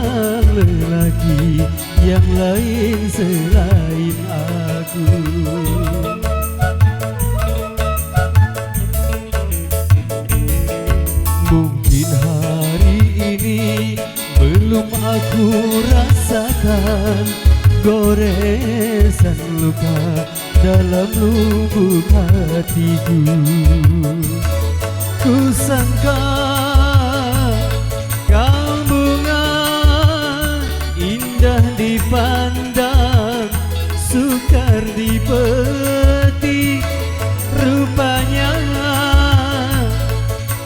seorang lelaki yang lain selain aku. Mungkin hari ini belum aku rasakan goresan luka dalam lubuk hatiku. Ku sangka kau bunga indah dipandang, sukar dipetik, rupanya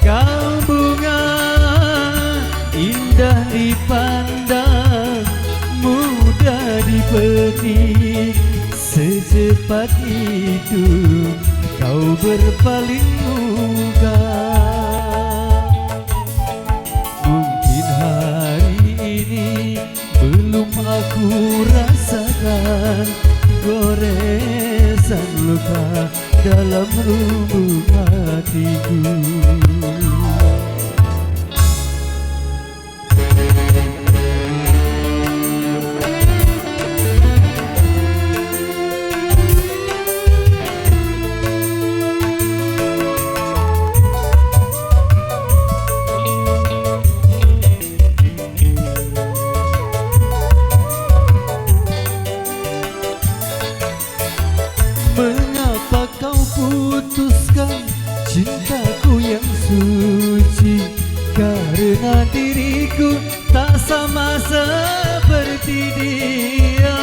kau bunga indah dipandang, mudah dipetik. Secepat itu kau berpaling muka. Mungkin hari ini belum aku rasakan goresan luka dalam lubuk hatiku. Mengapa kau putuskan cintaku yang suci? Karena diriku tak sama seperti dia.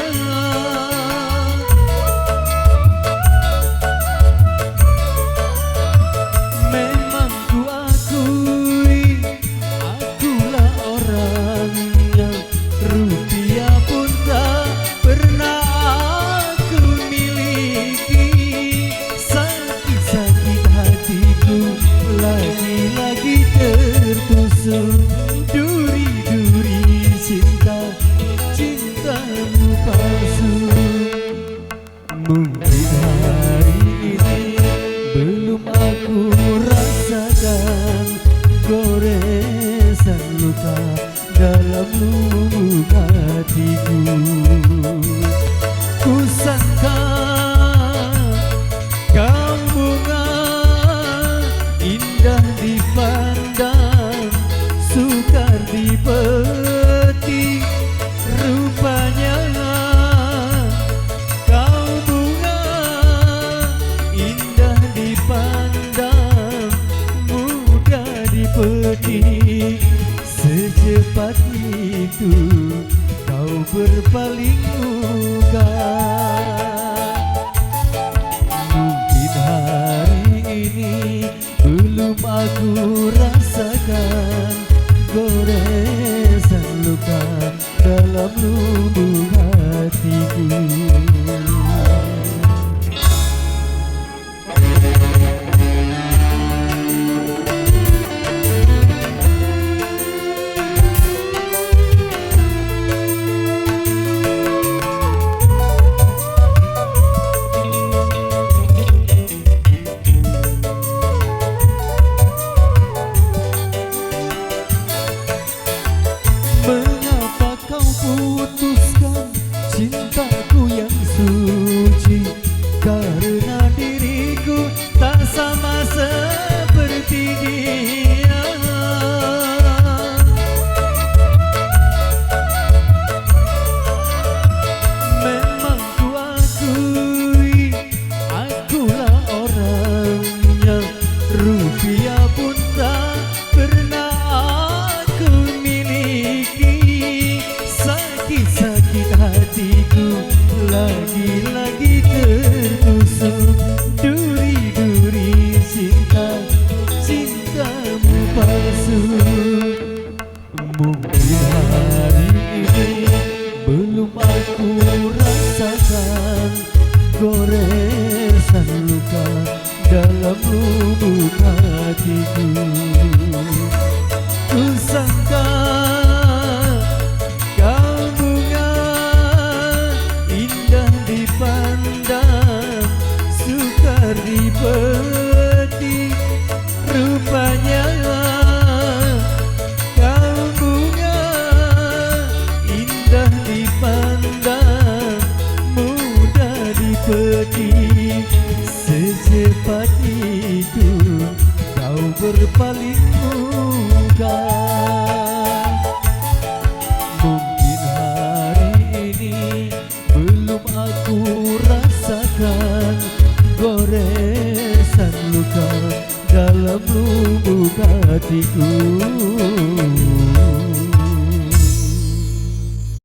Memang ku akui akulah orang yang rupiah pun tak pernah aku miliki. Sakit-sakit hatiku lagi-lagi tertusuk duri-duri cinta, cintamu palsu. Mungkin hari ini belum aku rasakan goresan luka dalam lubuk hatiku. Ku sangka kau bunga indah dipandang, sukar dipetik, rupanya kau bunga indah dipandang, mudah dipetik. Secepat itu kau berpaling muka. Mungkin hari ini belum aku rasakan goresan luka dalam lubuk hatiku. Mengapa kau putuskan cintaku yang suci? Karena diriku tak sama seperti dia. Memang ku akui akulah orang yang rupiah pun tak pernah aku miliki. Sakit-sakit hatiku lagi-lagi tertusuk duri-duri cinta, cintamu palsu. Mungkin hari ini belum aku rasakan goresan luka dalam lubuk hatiku. Ku sangka kau bunga indah dipandang, rasakan goresan luka dalam lubuk hatiku.